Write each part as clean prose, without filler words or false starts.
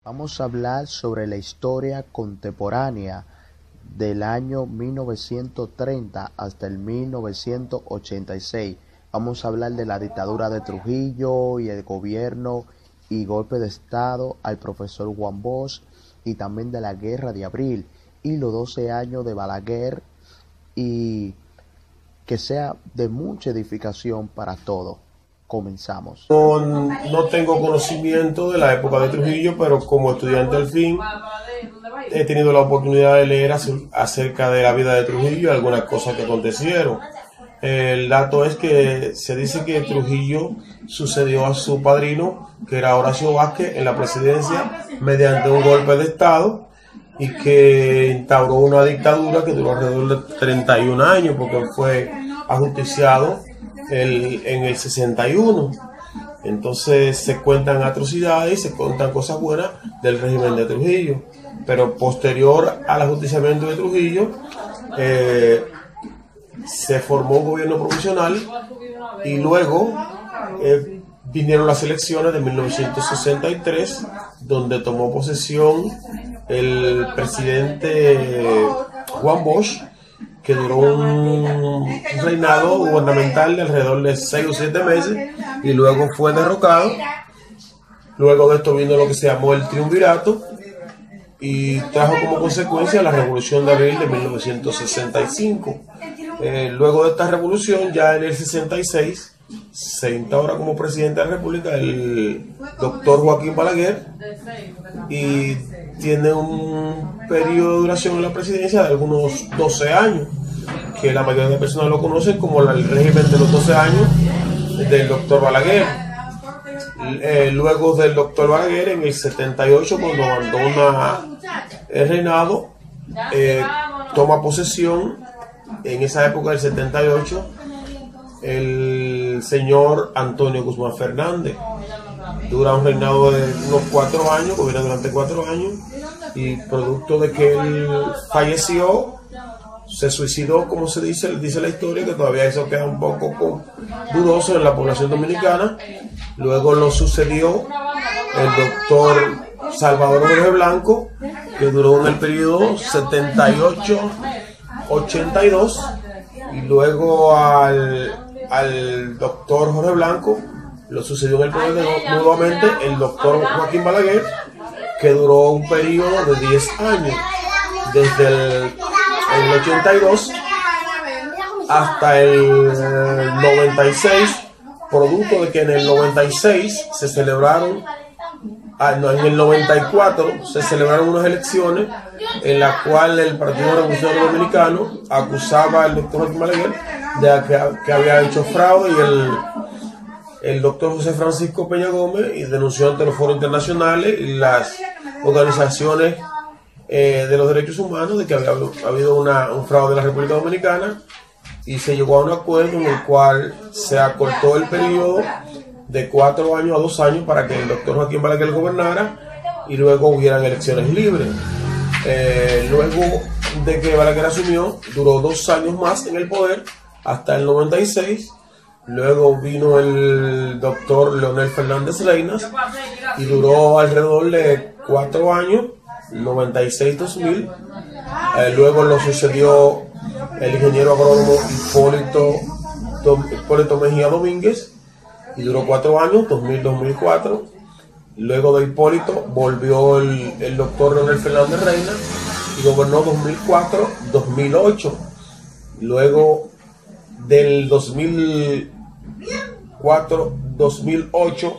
Vamos a hablar sobre la historia contemporánea del año 1930 hasta el 1986. Vamos a hablar de la dictadura de Trujillo y el gobierno y golpe de estado al profesor Juan Bosch, y también de la guerra de abril y los 12 años de Balaguer, y que sea de mucha edificación para todos. Comenzamos. No tengo conocimiento de la época de Trujillo, pero como estudiante al fin he tenido la oportunidad de leer acerca de la vida de Trujillo y algunas cosas que acontecieron. El dato es que se dice que Trujillo sucedió a su padrino, que era Horacio Vázquez, en la presidencia mediante un golpe de estado, y que instauró una dictadura que duró alrededor de 31 años, porque fue ajusticiado en el 61. Entonces se cuentan atrocidades y se cuentan cosas buenas del régimen de Trujillo, pero posterior al ajusticiamiento de Trujillo se formó un gobierno provisional, y luego vinieron las elecciones de 1963, donde tomó posesión el presidente Juan Bosch, que duró un reinado gubernamental de alrededor de 6 o 7 meses, y luego fue derrocado. Luego de esto vino lo que se llamó el triunvirato, y trajo como consecuencia la Revolución de Abril de 1965. Luego de esta revolución, ya en el 66, se instaura como presidente de la República el doctor Joaquín Balaguer, y tiene un periodo de duración en la presidencia de algunos 12 años, que la mayoría de personas lo conocen como el régimen de los 12 años del doctor Balaguer. Luego del doctor Balaguer, en el 78, cuando abandona el reinado, toma posesión, en esa época del 78, el señor Antonio Guzmán Fernández. Dura un reinado de unos 4 años, gobierna durante 4 años, y producto de que él falleció, se suicidó, como se dice la historia, que todavía eso queda un poco dudoso en la población dominicana. Luego lo sucedió el doctor Salvador Jorge Blanco, que duró en el periodo 78-82, y luego al doctor Jorge Blanco lo sucedió en el poder nuevamente el doctor Joaquín Balaguer, que duró un periodo de 10 años, desde el 82 hasta el 96, producto de que en el 96 se celebraron, en el 94 se celebraron unas elecciones en las cuales el Partido Revolucionario Dominicano acusaba al doctor Joaquín Balaguer de que había hecho fraude, y el doctor José Francisco Peña Gómez y denunció ante los foros internacionales y las organizaciones de los derechos humanos de que había habido un fraude en la República Dominicana, y se llegó a un acuerdo en el cual se acortó el periodo de 4 años a 2 años para que el doctor Joaquín Balaguer gobernara, y luego hubieran elecciones libres. Luego de que Balaguer asumió, duró 2 años más en el poder hasta el 96. Luego vino el doctor Leonel Fernández Reinas, y duró alrededor de 4 años, 96-2000. Luego lo sucedió el ingeniero agrónomo Hipólito Mejía Domínguez, y duró 4 años, 2000-2004. Luego de Hipólito volvió el doctor Leonel Fernández Reinas, y gobernó 2004-2008. Luego del 2004-2008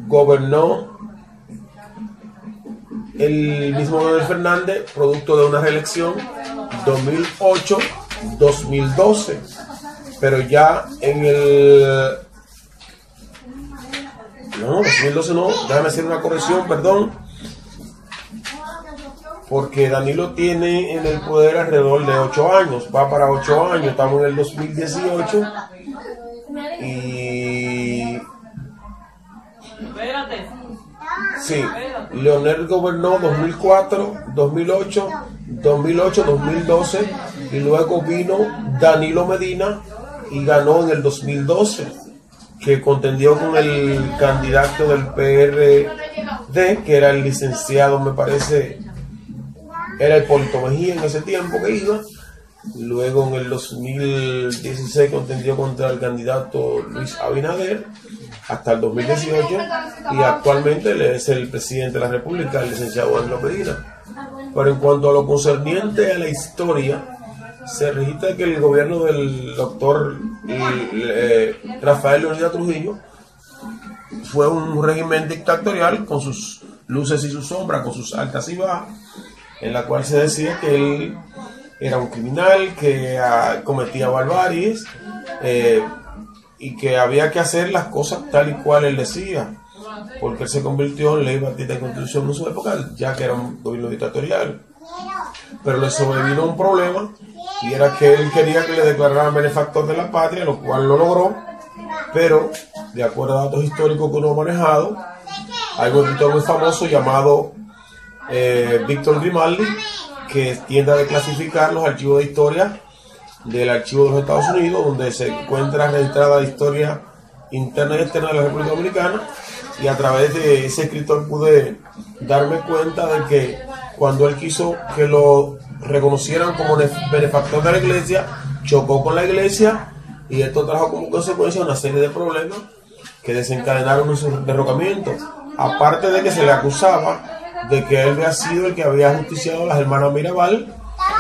gobernó el mismo Leonel Fernández, producto de una reelección 2008-2012, pero ya en el 2012 no, déjame hacer una corrección, perdón, porque Danilo tiene en el poder alrededor de 8 años, va para 8 años, estamos en el 2018, y sí, Leonel gobernó 2004, 2008, 2012 y luego vino Danilo Medina y ganó en el 2012, que contendió con el candidato del PRD, que era el licenciado, me parece, era Hipólito Mejía en ese tiempo que iba. Luego en el 2016 contendió contra el candidato Luis Abinader hasta el 2018, y actualmente él es el presidente de la República, el licenciado Danilo Medina. Pero en cuanto a lo concerniente a la historia, se registra que el gobierno del doctor Rafael Leónidas Trujillo fue un régimen dictatorial con sus luces y sus sombras, con sus altas y bajas, en la cual se decía que él era un criminal, que cometía barbaries, y que había que hacer las cosas tal y cual él decía, porque él se convirtió en ley batista de constitución en su época, ya que era un gobierno dictatorial. Pero le sobrevino un problema, y era que él quería que le declararan benefactor de la patria, lo cual lo logró, pero de acuerdo a datos históricos que uno ha manejado, hay un escritor muy famoso llamado Víctor Grimaldi, que tiende a desclasificar los archivos de historia del archivo de los Estados Unidos, donde se encuentra registrada la historia interna y externa de la República Dominicana, y a través de ese escritor pude darme cuenta de que cuando él quiso que lo reconocieran como benefactor de la iglesia, chocó con la iglesia, y esto trajo como consecuencia una serie de problemas que desencadenaron su derrocamiento. Aparte de que se le acusaba de que él había sido el que había justiciado a las hermanas Mirabal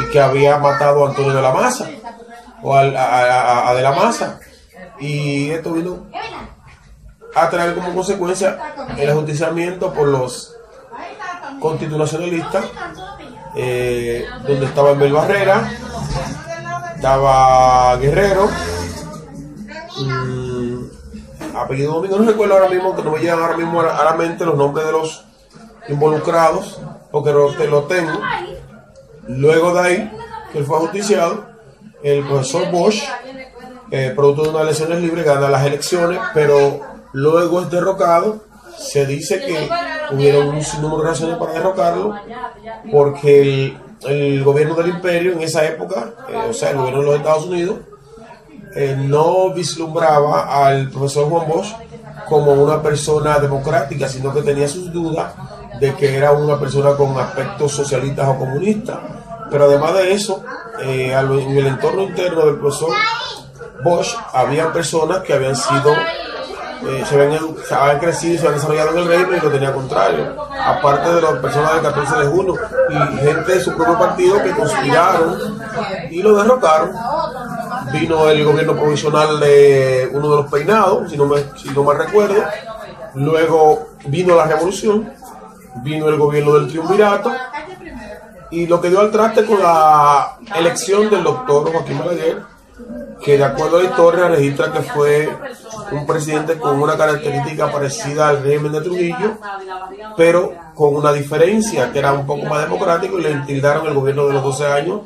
y que había matado a Antonio de la Maza, o a de la Maza, y esto vino a traer como consecuencia el ajusticiamiento por los constitucionalistas, donde estaba Emel Barrera, estaba Guerrero, apellido Domingo, no recuerdo ahora mismo, que no me llegan ahora mismo a la mente los nombres de los involucrados, porque lo tengo. Luego de ahí, que él fue ajusticiado, el profesor Bosch, producto de unas elecciones libres, gana las elecciones, pero luego es derrocado. Se dice que hubieron un sinnúmero de razones para derrocarlo, porque el gobierno del imperio en esa época, o sea, el gobierno de los Estados Unidos, no vislumbraba al profesor Juan Bosch como una persona democrática, sino que tenía sus dudas de que era una persona con aspectos socialistas o comunistas. Pero además de eso, en el entorno interno del profesor Bosch había personas que habían sido, se habían crecido y se habían desarrollado en el régimen, y lo tenía contrario, aparte de las personas del 14 de junio y gente de su propio partido que conspiraron y lo derrocaron. Vino el gobierno provisional de uno de los peinados, si no mal recuerdo. Luego vino la revolución, vino el gobierno del triunvirato, y lo que dio al traste con la elección del doctor Joaquín Balaguer, que de acuerdo a la historia registra que fue un presidente con una característica parecida al régimen de Trujillo, pero con una diferencia, que era un poco más democrático, y le tildaron el gobierno de los 12 años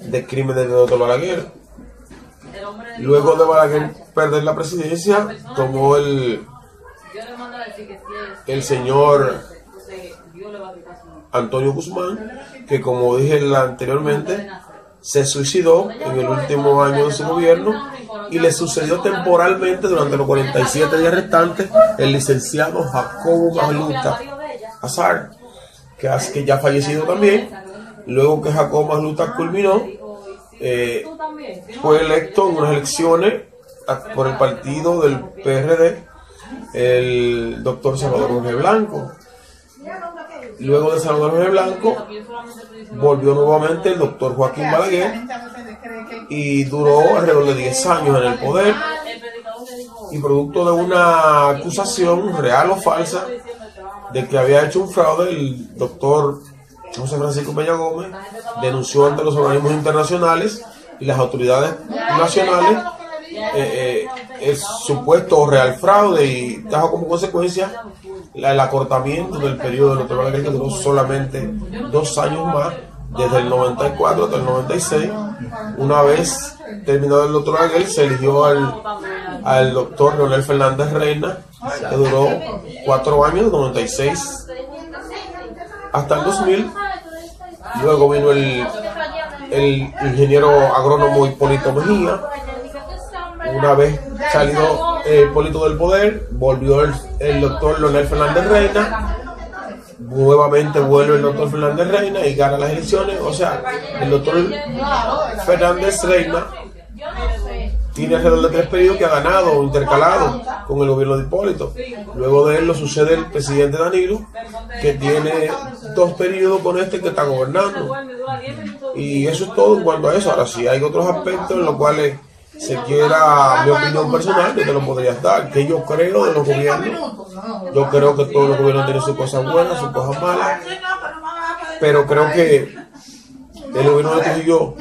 de crímenes del doctor Balaguer. Luego de Balaguer perder la presidencia, tomó el señor Antonio Guzmán, que, como dije anteriormente, se suicidó en el último año de su gobierno, y le sucedió temporalmente durante los 47 días restantes el licenciado Jacobo Magluta Azar, que ya fallecido también. Luego que Jacobo Magluta culminó, fue electo en unas elecciones por el partido del PRD el doctor Salvador Jorge Blanco. Luego de Salvador Jorge Blanco volvió nuevamente el doctor Joaquín Balaguer, y duró alrededor de 10 años en el poder, y producto de una acusación real o falsa de que había hecho un fraude, el doctor José Francisco Peña Gómez denunció ante los organismos internacionales y las autoridades nacionales el supuesto real fraude, y trajo como consecuencia el acortamiento del periodo del doctor Balaguer, que duró solamente 2 años más, desde el 94 hasta el 96. Una vez terminado el doctor Balaguer, se eligió al doctor Leonel Fernández Reina, que duró 4 años, 96 hasta el 2000. Luego vino el ingeniero agrónomo Hipólito Mejía. Una vez salido Hipólito del poder, volvió el doctor Leonel Fernández Reina. Nuevamente vuelve el doctor Fernández Reina y gana las elecciones. O sea, el doctor Fernández Reina tiene alrededor de 3 periodos que ha ganado o intercalado con el gobierno de Hipólito. Luego de él lo sucede el presidente Danilo, que tiene 2 periodos con este que está gobernando. Y eso es todo en cuanto a eso. Ahora sí hay otros aspectos en los cuales se quiera mi opinión personal, que te lo podrías dar, que yo creo de los gobiernos. Yo creo que todos los gobiernos tienen sus cosas buenas, sus cosas malas, pero creo que el gobierno de Trujillo,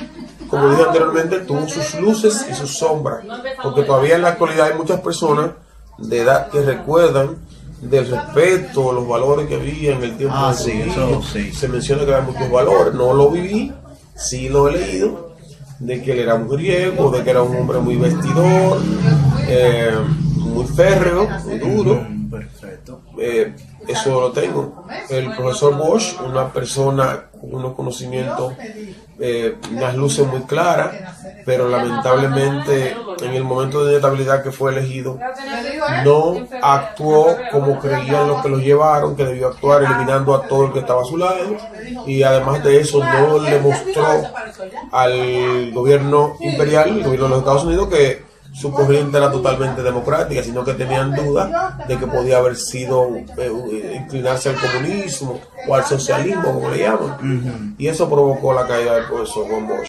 como dije anteriormente, tuvo sus luces y sus sombras, porque todavía en la actualidad hay muchas personas de edad que recuerdan del respeto, los valores que había en el tiempo de Trujillo. Sí. Se menciona que había muchos valores, no lo viví, sí lo he leído, de que él era mujeriego, de que era un hombre muy vestidor, muy férreo, muy duro. Perfecto. Eso lo tengo. El profesor Bosch, una persona con unos conocimientos, unas luces muy claras, pero lamentablemente en el momento de inestabilidad que fue elegido, no actuó como creían los que lo llevaron, que debió actuar eliminando a todo el que estaba a su lado, y además de eso no le mostró al gobierno imperial, el gobierno de los Estados Unidos, que su corriente era totalmente democrática, sino que tenían dudas de que podía haber sido inclinarse al comunismo o al socialismo, como le llaman. Y eso provocó la caída del profesor Juan Bosch.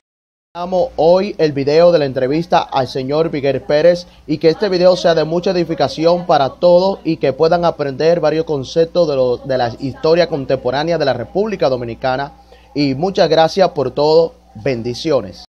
Hoy el video de la entrevista al señor Miguel Pérez, y que este video sea de mucha edificación para todos y que puedan aprender varios conceptos de la historia contemporánea de la República Dominicana. Y muchas gracias por todo. Bendiciones.